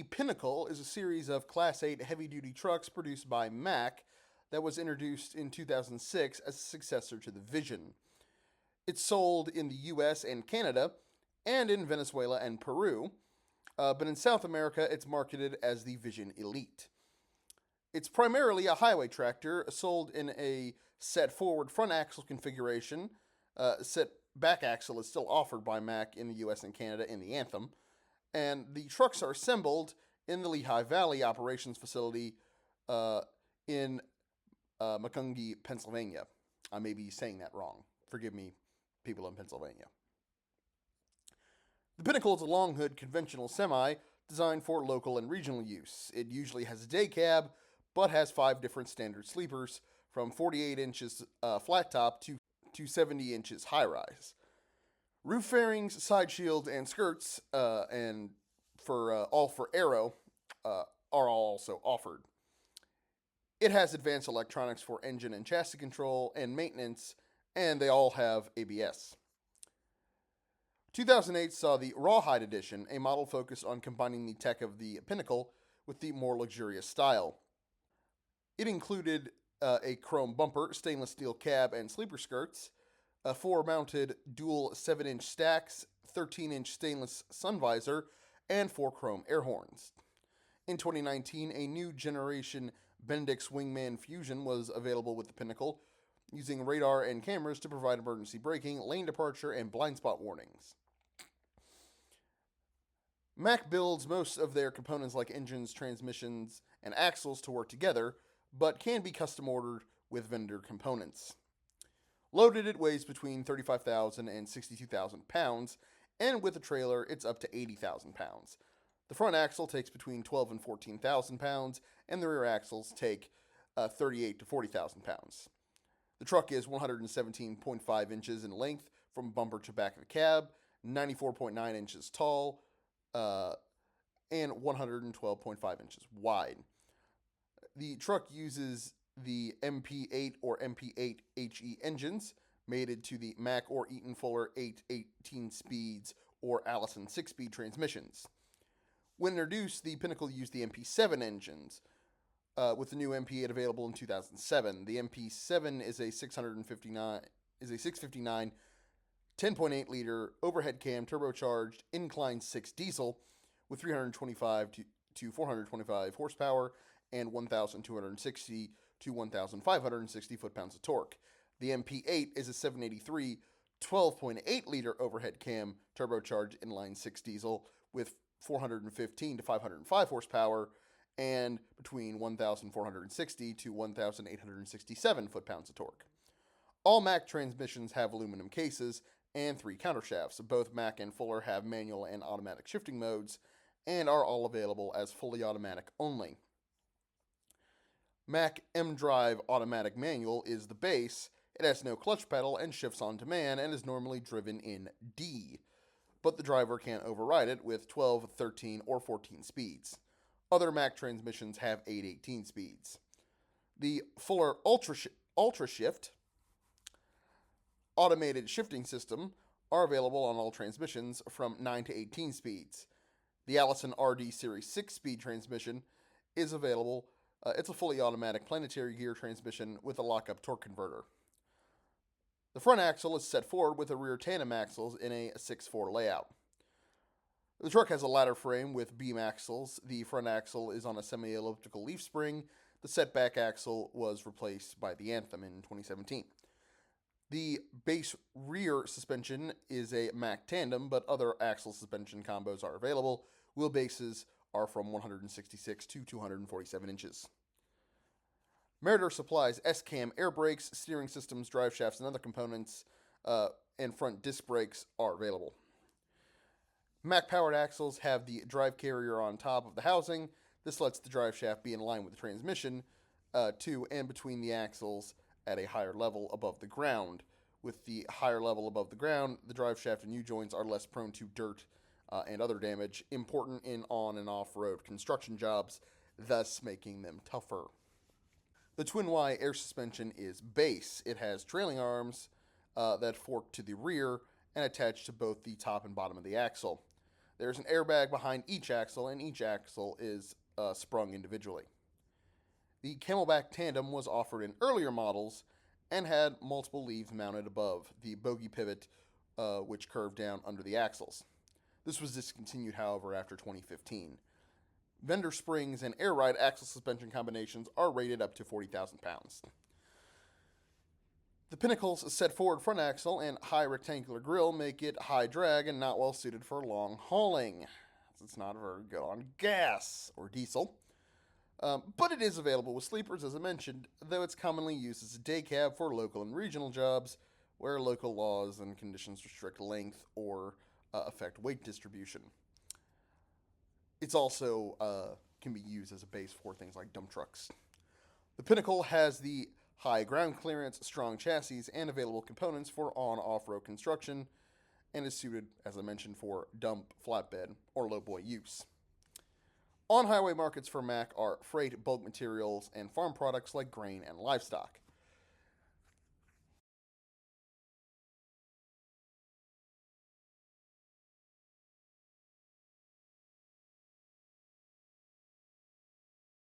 The Pinnacle is a series of Class 8 heavy duty trucks produced by Mack that was introduced in 2006 as a successor to the Vision. It's sold in the US and Canada, and in Venezuela and Peru, but in South America it's marketed as the Vision Elite. It's primarily a highway tractor sold in a set forward front axle configuration. Set back axle is still offered by Mack in the US and Canada in the Anthem, and the trucks are assembled in the Lehigh Valley operations facility in Macungie, Pennsylvania. I may be saying that wrong. Forgive me, people in Pennsylvania. The Pinnacle is a long hood conventional semi designed for local and regional use. It usually has a day cab, but has 5 different standard sleepers from 48 inches flat top to 70 inches high rise. Roof fairings, side shields, and skirts, and for aero, are also offered. It has advanced electronics for engine and chassis control and maintenance, and they all have ABS. 2008 saw the Rawhide Edition, a model focused on combining the tech of the Pinnacle with the more luxurious style. It included a chrome bumper, stainless steel cab, and sleeper skirts, 4 mounted dual 7-inch stacks, 13-inch stainless sun visor, and 4 chrome air horns. In 2019, a new generation Bendix Wingman Fusion was available with the Pinnacle, using radar and cameras to provide emergency braking, lane departure, and blind spot warnings. Mack builds most of their components like engines, transmissions, and axles to work together, but can be custom ordered with vendor components. Loaded, it weighs between 35,000 and 62,000 pounds, and with a trailer, it's up to 80,000 pounds. The front axle takes between 12 and 14,000 pounds, and the rear axles take 38 to 40,000 pounds. The truck is 117.5 inches in length from bumper to back of the cab, 94.9 inches tall, and 112.5 inches wide. The truck uses the MP8 or MP8HE engines, mated to the Mack or Eaton Fuller 818 speeds or Allison 6-speed transmissions. When introduced, the Pinnacle used the MP7 engines, with the new MP8 available in 2007. The MP7 is a 659 10.8 liter overhead cam turbocharged incline 6 diesel with 325 to 425 horsepower and 1,260 to 1,560 foot-pounds of torque. The MP8 is a 783 12.8 liter overhead cam turbocharged inline 6 diesel with 415 to 505 horsepower and between 1,460 to 1,867 foot-pounds of torque. All Mack transmissions have aluminum cases and 3 countershafts. Both Mack and Fuller have manual and automatic shifting modes and are all available as fully automatic only. Mack M-Drive automatic manual is the base. It has no clutch pedal and shifts on demand and is normally driven in D, but the driver can't override it with 12, 13, or 14 speeds. Other Mack transmissions have 8, 18 speeds. The Fuller Ultra Shift automated shifting system are available on all transmissions from 9 to 18 speeds. The Allison RD Series 6-speed transmission is available. It's a fully automatic planetary gear transmission with a lock-up torque converter. The front axle is set forward with the rear tandem axles in a 6-4 layout. The truck has a ladder frame with beam axles. The front axle is on a semi-elliptical leaf spring. The setback axle was replaced by the Anthem in 2017. The base rear suspension is a Mack tandem, but other axle suspension combos are available. Wheelbases are from 166 to 247 inches. Meritor supplies S-Cam air brakes, steering systems, drive shafts, and other components, and front disc brakes are available. Mack-powered axles have the drive carrier on top of the housing. This lets the drive shaft be in line with the transmission to and between the axles at a higher level above the ground. With the higher level above the ground, the drive shaft and U-joints are less prone to dirt and other damage, important in on- and off-road construction jobs, thus making them tougher. The Twin Y air suspension is base. It has trailing arms that fork to the rear and attach to both the top and bottom of the axle. There's an airbag behind each axle, and each axle is sprung individually. The Camelback Tandem was offered in earlier models and had multiple leaves mounted above the bogie pivot, which curved down under the axles. This was discontinued, however, after 2015. Vendor springs and air ride axle suspension combinations are rated up to 40,000 pounds. The Pinnacle's set forward front axle and high rectangular grille make it high drag and not well suited for long hauling, as it's not very good on gas or diesel. But it is available with sleepers, as I mentioned, though it's commonly used as a day cab for local and regional jobs where local laws and conditions restrict length or affect weight distribution. It's also can be used as a base for things like dump trucks. The Pinnacle has the high ground clearance, strong chassis, and available components for on-off-road construction, and is suited, as I mentioned, for dump, flatbed, or lowboy use. On-highway markets for Mack are freight, bulk materials, and farm products like grain and livestock.